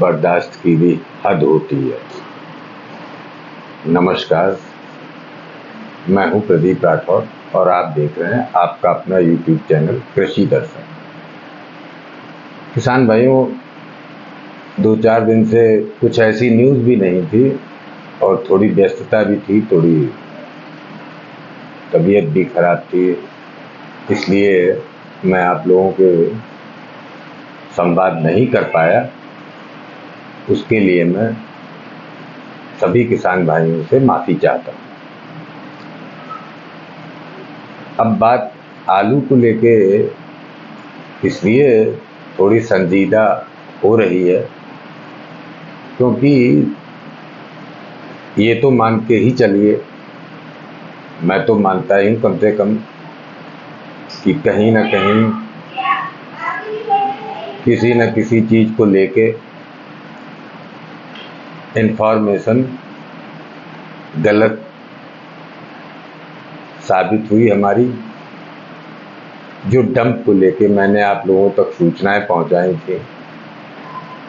बर्दाश्त की भी हद होती है। नमस्कार, मैं हूं प्रदीप राठौर और आप देख रहे हैं आपका अपना यूट्यूब चैनल कृषि दर्शन। किसान भाइयों, 2-4 दिन से कुछ ऐसी न्यूज़ भी नहीं थी और थोड़ी व्यस्तता भी थी, थोड़ी तबीयत भी खराब थी, इसलिए मैं आप लोगों के संवाद नहीं कर पाया। उसके लिए मैं सभी किसान भाइयों से माफ़ी चाहता हूँ। अब बात आलू को लेके इसलिए थोड़ी संजीदा हो रही है क्योंकि ये तो मान के ही चलिए, मैं तो मानता ही हूँ कम से कम कि कहीं ना कहीं किसी न किसी चीज़ को लेके इन्फॉर्मेशन गलत साबित हुई हमारी। जो डंप को लेके मैंने आप लोगों तक सूचनाएं पहुंचाई थी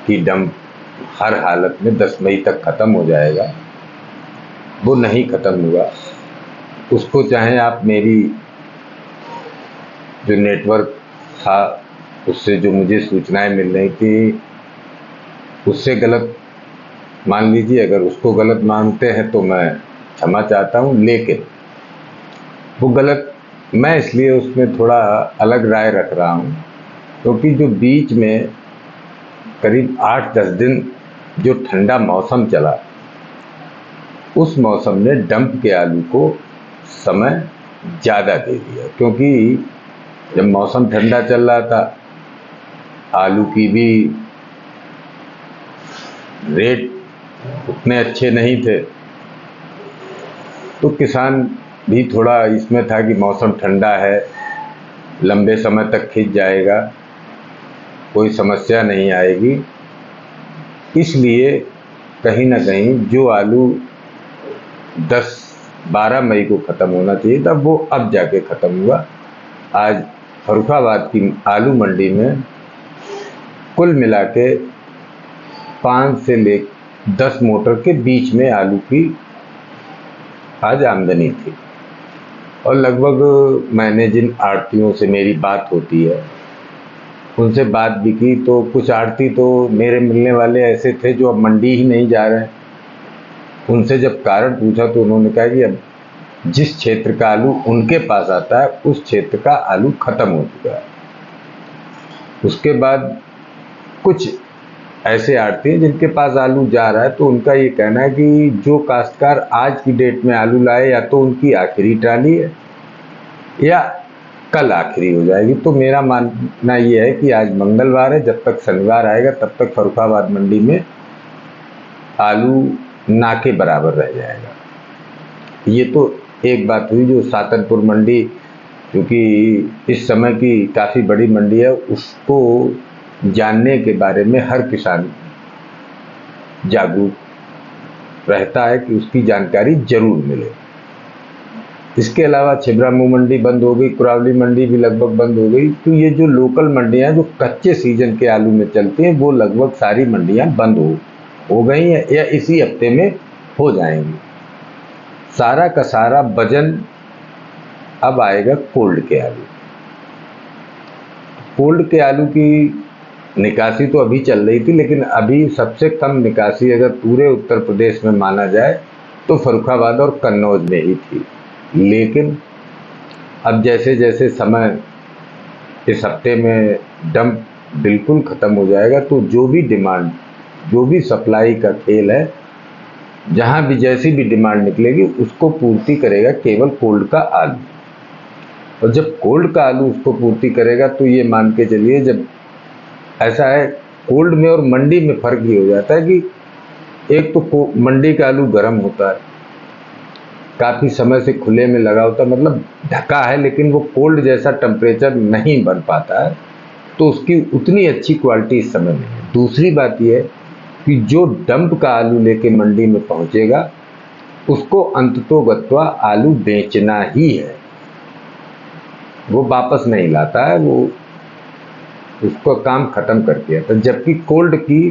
कि डंप हर हालत में 10 मई तक ख़त्म हो जाएगा, वो नहीं ख़त्म हुआ। उसको चाहे आप मेरी जो नेटवर्क था उससे जो मुझे सूचनाएं मिल रही थी उससे गलत मान लीजिए, अगर उसको गलत मानते हैं तो मैं क्षमा चाहता हूँ, लेकिन वो गलत मैं इसलिए उसमें थोड़ा अलग राय रख रहा हूँ क्योंकि जो बीच में करीब 8-10 दिन जो ठंडा मौसम चला, उस मौसम ने डंप के आलू को समय ज़्यादा दे दिया। क्योंकि जब मौसम ठंडा चल रहा था, आलू की भी रेट उतने अच्छे नहीं थे, तो किसान भी थोड़ा इसमें था कि मौसम ठंडा है, लंबे समय तक खिंच जाएगा, कोई समस्या नहीं आएगी। इसलिए कहीं ना कहीं जो आलू 10-12 मई को ख़त्म होना चाहिए था, वो अब जाके ख़त्म हुआ। आज फर्रुखाबाद की आलू मंडी में कुल मिला के 5 से ले 10 मोटर के बीच में आलू की आज आमदनी थी। और लगभग मैंने जिन आड़तियों से मेरी बात होती है उनसे बात भी की, तो कुछ आड़ती तो मेरे मिलने वाले ऐसे थे जो अब मंडी ही नहीं जा रहे हैं। उनसे जब कारण पूछा तो उन्होंने कहा कि अब जिस क्षेत्र का आलू उनके पास आता है उस क्षेत्र का आलू ख़त्म हो चुका है। उसके बाद कुछ ऐसे आड़ती हैं जिनके पास आलू जा रहा है, तो उनका ये कहना है कि जो काश्तकार आज की डेट में आलू लाए या तो उनकी आखिरी ट्राली है या कल आखिरी हो जाएगी। तो मेरा मानना ये है कि आज मंगलवार है, जब तक शनिवार आएगा तब तक फर्रुखाबाद मंडी में आलू ना के बराबर रह जाएगा। ये तो एक बात हुई। जो सातनपुर मंडी, क्योंकि इस समय की काफ़ी बड़ी मंडी है, उसको जानने के बारे में हर किसान जागरूक रहता है कि उसकी जानकारी जरूर मिले। इसके अलावा छिबरामऊ मंडी बंद हो गई, कुरावली मंडी भी लगभग बंद हो गई। तो ये जो लोकल मंडियां जो कच्चे सीजन के आलू में चलती हैं, वो लगभग सारी मंडियां बंद हो गई हैं या इसी हफ्ते में हो जाएंगी। सारा का सारा वजन अब आएगा कोल्ड के आलू। कोल्ड के आलू की निकासी तो अभी चल रही थी, लेकिन अभी सबसे कम निकासी अगर पूरे उत्तर प्रदेश में माना जाए तो फर्रुखाबाद और कन्नौज में ही थी। लेकिन अब जैसे जैसे समय इस हफ्ते में डंप बिल्कुल ख़त्म हो जाएगा, तो जो भी डिमांड, जो भी सप्लाई का खेल है, जहाँ भी जैसी भी डिमांड निकलेगी उसको पूर्ति करेगा केवल कोल्ड का आलू। और जब कोल्ड का आलू उसको पूर्ति करेगा तो ये मान के चलिए, जब ऐसा है कोल्ड में और मंडी में फ़र्क ये हो जाता है कि एक तो मंडी का आलू गर्म होता है, काफ़ी समय से खुले में लगा होता है, मतलब ढका है, लेकिन वो कोल्ड जैसा टेम्परेचर नहीं बन पाता है, तो उसकी उतनी अच्छी क्वालिटी इस समय नहीं है। दूसरी बात यह है कि जो डंप का आलू लेके मंडी में पहुंचेगा उसको अंततोगत्वा आलू बेचना ही है, वो वापस नहीं लाता है, वो उसको काम ख़त्म कर दिया था। जबकि कोल्ड की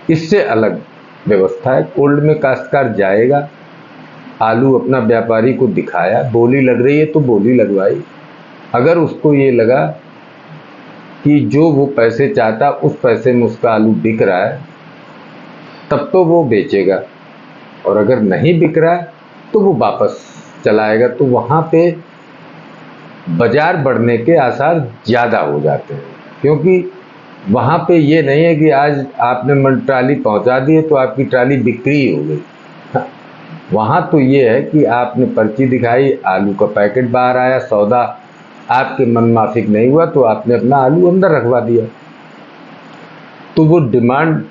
इससे अलग व्यवस्था है। कोल्ड में काश्तकार जाएगा, आलू अपना व्यापारी को दिखाया, बोली लग रही है तो बोली लगवाई। अगर उसको ये लगा कि जो वो पैसे चाहता उस पैसे में उसका आलू बिक रहा है, तब तो वो बेचेगा, और अगर नहीं बिक रहा है तो वो वापस चलाएगा। तो वहाँ पे बाजार बढ़ने के आसार ज़्यादा हो जाते हैं, क्योंकि वहाँ पे ये नहीं है कि आज आपने ट्राली पहुँचा दी है तो आपकी ट्राली बिक्री हो गई। वहाँ तो ये है कि आपने पर्ची दिखाई, आलू का पैकेट बाहर आया, सौदा आपके मन माफिक नहीं हुआ तो आपने अपना आलू अंदर रखवा दिया। तो वो डिमांड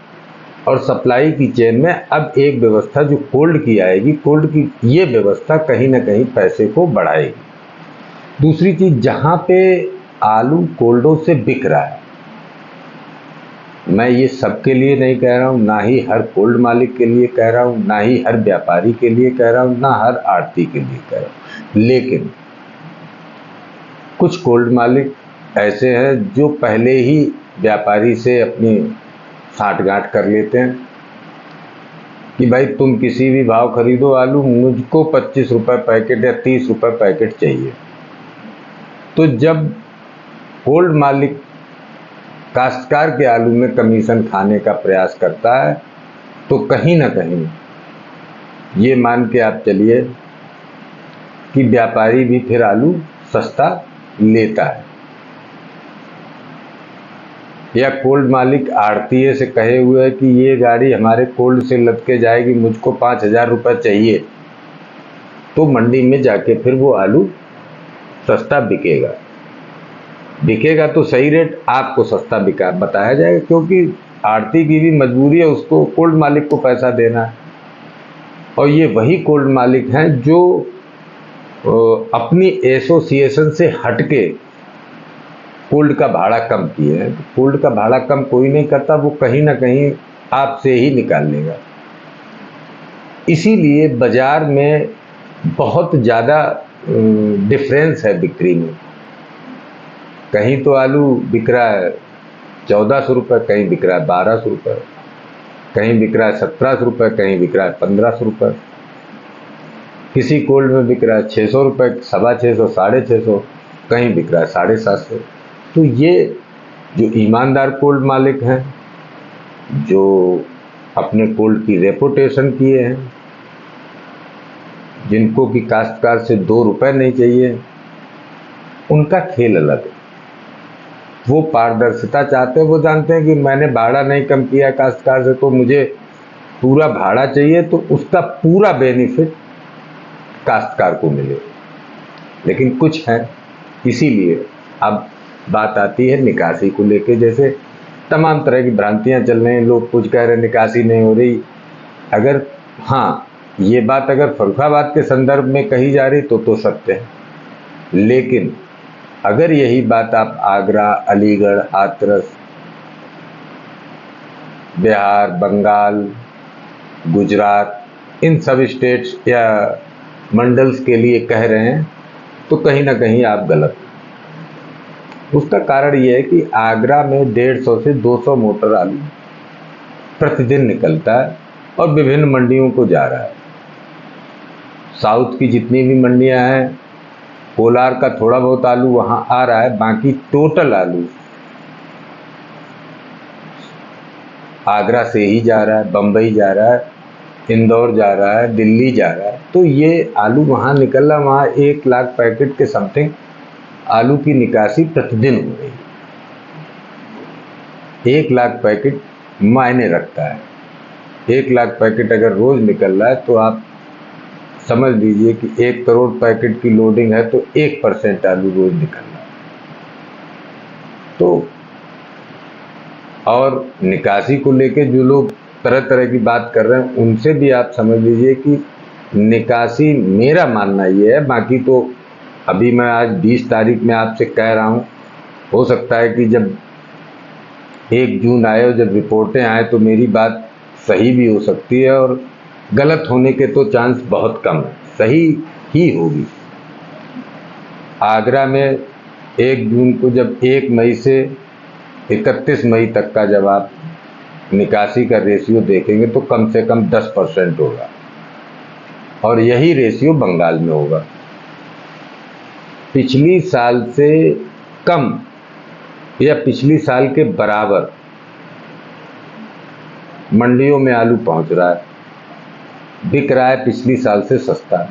और सप्लाई की चेन में अब एक व्यवस्था जो कोल्ड की आएगी, कोल्ड की ये व्यवस्था कहीं ना कहीं पैसे को बढ़ाएगी। दूसरी चीज़, जहाँ पे आलू कोल्डों से बिक रहा है, मैं ये सबके लिए नहीं कह रहा हूँ, ना ही हर कोल्ड मालिक के लिए कह रहा हूँ, ना ही हर व्यापारी के लिए कह रहा हूँ, ना हर आढ़ती के लिए कह रहा हूँ, लेकिन कुछ कोल्ड मालिक ऐसे हैं जो पहले ही व्यापारी से अपनी साठगांठ कर लेते हैं कि भाई तुम किसी भी भाव खरीदो आलू, मुझको 25 रुपये पैकेट या 30 रुपये पैकेट चाहिए। तो जब कोल्ड मालिक काश्तकार के आलू में कमीशन खाने का प्रयास करता है तो कहीं ना कहीं ये मान के आप चलिए कि व्यापारी भी फिर आलू सस्ता लेता है। या कोल्ड मालिक आढ़तीये से कहे हुए है कि ये गाड़ी हमारे कोल्ड से लद के जाएगी, मुझको 5,000 रुपये चाहिए, तो मंडी में जाके फिर वो आलू सस्ता बिकेगा। बिकेगा तो सही रेट आपको सस्ता बिका बताया जाएगा, क्योंकि आढ़ती की भी मजबूरी है, उसको कोल्ड मालिक को पैसा देना है। और ये वही कोल्ड मालिक हैं जो अपनी एसोसिएशन से हटके कोल्ड का भाड़ा कम किए हैं। कोल्ड का भाड़ा कम कोई नहीं करता, वो कहीं ना कहीं आपसे ही निकाल लेगा। इसीलिए बाजार में बहुत ज़्यादा डिफरेंस है बिक्री में। कहीं तो आलू बिक रहा है 1400 रुपये, कहीं बिक रहा है 1200 रुपये, कहीं बिक रहा है 1700 रुपये, कहीं बिक रहा है 1500 रुपये, किसी कोल्ड में बिक रहा है 600 रुपये, 650, 650, कहीं बिक रहा है 750। तो ये जो ईमानदार कोल्ड मालिक हैं, जो अपने कोल्ड की रेपुटेशन किए हैं, जिनको कि काश्तकार से 2 रुपये नहीं चाहिए, उनका खेल अलग है। वो पारदर्शिता चाहते हैं, वो जानते हैं कि मैंने भाड़ा नहीं कम किया काश्तकार से तो मुझे पूरा भाड़ा चाहिए, तो उसका पूरा बेनिफिट काश्तकार को मिले। लेकिन कुछ है, इसीलिए अब बात आती है निकासी को लेके। जैसे तमाम तरह की भ्रांतियां चल रही हैं, लोग कुछ कह रहे हैं निकासी नहीं हो रही। अगर हाँ, ये बात अगर फर्रुखाबाद के संदर्भ में कही जा रही तो सत्य है, लेकिन अगर यही बात आप आगरा, अलीगढ़, हाथरस, बिहार, बंगाल, गुजरात, इन सब स्टेट्स या मंडल्स के लिए कह रहे हैं तो कहीं ना कहीं आप गलत। उसका कारण ये है कि आगरा में 150 से 200 मोटर आलू प्रतिदिन निकलता है और विभिन्न मंडियों को जा रहा है। साउथ की जितनी भी मंडियां हैं, कोलार का थोड़ा बहुत आलू वहां आ रहा है, बाकी टोटल आलू आगरा से ही जा रहा है, बम्बई जा रहा है, इंदौर जा रहा है, दिल्ली जा रहा है। तो ये आलू वहाँ निकल रहा, वहाँ 1 लाख पैकेट के समथिंग आलू की निकासी प्रतिदिन हो रही है। 1 लाख पैकेट मायने रखता है। 1 लाख पैकेट अगर रोज निकल रहा है तो आप समझ लीजिए कि 1 करोड़ पैकेट की लोडिंग है तो 1% आलू रोज निकल रहा है। तो और निकासी को लेके जो लोग तरह तरह की बात कर रहे हैं, उनसे भी आप समझ लीजिए कि निकासी, मेरा मानना ये है, बाकी तो अभी मैं आज 20 तारीख में आपसे कह रहा हूँ, हो सकता है कि जब 1 जून आए और जब रिपोर्टें आए तो मेरी बात सही भी हो सकती है और गलत होने के तो चांस बहुत कम है, सही ही होगी। आगरा में 1 जून को जब 1 मई से 31 मई तक का जब आप निकासी का रेशियो देखेंगे तो कम से कम 10% होगा, और यही रेशियो बंगाल में होगा। पिछली साल से कम या पिछली साल के बराबर मंडियों में आलू पहुंच रहा है, बिक रहा है पिछली साल से सस्ता,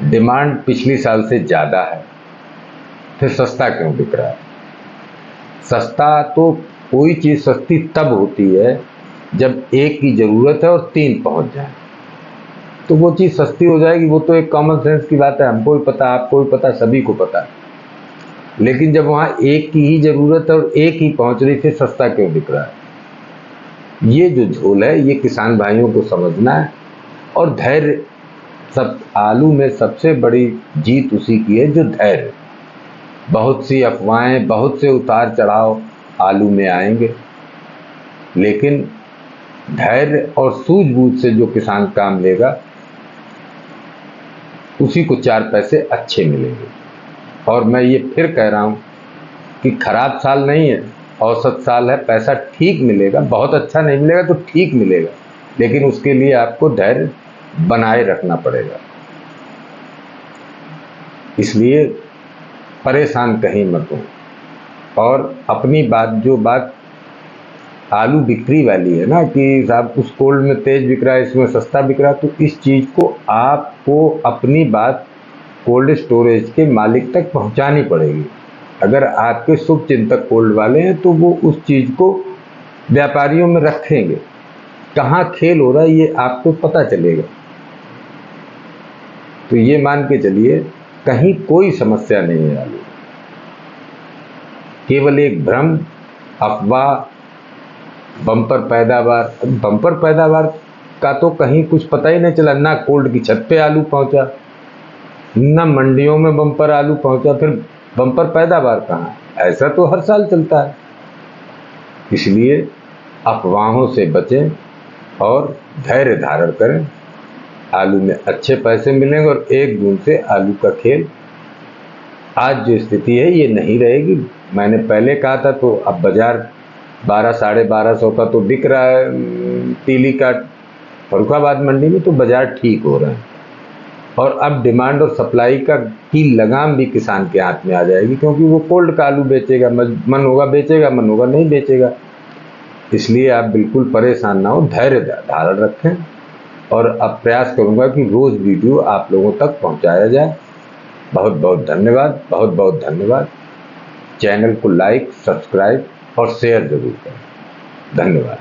डिमांड पिछली साल से ज़्यादा है, फिर सस्ता क्यों बिक रहा है? सस्ता तो कोई चीज़ सस्ती तब होती है जब एक की ज़रूरत है और 3 पहुंच जाए, तो वो चीज़ सस्ती हो जाएगी। वो तो एक कॉमन सेंस की बात है, हमको भी पता, आपको भी पता, सभी को पता है। लेकिन जब वहाँ एक की ही ज़रूरत है और एक ही पहुंच रही, फिर सस्ता क्यों बिक रहा है? ये जो झोल है, ये किसान भाइयों को समझना है, और धैर्य। सब आलू में सबसे बड़ी जीत उसी की है जो धैर्य। बहुत सी अफवाहें, बहुत से उतार चढ़ाव आलू में आएंगे, लेकिन धैर्य और सूझबूझ से जो किसान काम लेगा उसी को 4 पैसे अच्छे मिलेंगे। और मैं ये फिर कह रहा हूँ कि खराब साल नहीं है, औसत साल है, पैसा ठीक मिलेगा। बहुत अच्छा नहीं मिलेगा तो ठीक मिलेगा, लेकिन उसके लिए आपको धैर्य बनाए रखना पड़ेगा। इसलिए परेशान कहीं मत हो, और अपनी बात, जो बात आलू बिक्री वाली है ना कि साहब उस कोल्ड में तेज बिक रहा है, इसमें सस्ता बिक रहा है, तो इस चीज़ को आपको अपनी बात कोल्ड स्टोरेज के मालिक तक पहुंचानी पड़ेगी। अगर आपके शुभ चिंतक कोल्ड वाले हैं तो वो उस चीज़ को व्यापारियों में रखेंगे। कहाँ खेल हो रहा है ये आपको पता चलेगा। तो ये मान के चलिए कहीं कोई समस्या नहीं है आलू, केवल एक भ्रम, अफवाह, बम्पर पैदावार का तो कहीं कुछ पता ही नहीं चला। ना कोल्ड की छत पे आलू पहुंचा, ना मंडियों में बम्पर आलू पहुंचा, फिर बम्पर पैदावार कहाँ? ऐसा तो हर साल चलता है। इसलिए अफवाहों से बचें और धैर्य धारण करें। आलू में अच्छे पैसे मिलेंगे, और 1 जून से आलू का खेल, आज जो स्थिति है ये नहीं रहेगी। मैंने पहले कहा था, तो अब बाजार 1200 साढ़े 1200 का तो बिक रहा है तीली का फर्रुखाबाद मंडी में, तो बाजार ठीक हो रहे हैं। और अब डिमांड और सप्लाई की लगाम भी किसान के हाथ में आ जाएगी, क्योंकि वो कोल्ड का आलू बेचेगा, मन होगा बेचेगा, मन होगा नहीं बेचेगा। इसलिए आप बिल्कुल परेशान ना हो, धैर्य धारण रखें, और अब प्रयास करूंगा कि रोज़ वीडियो आप लोगों तक पहुंचाया जाए। बहुत बहुत धन्यवाद, बहुत बहुत धन्यवाद। चैनल को लाइक, सब्सक्राइब और शेयर जरूर करें। धन्यवाद।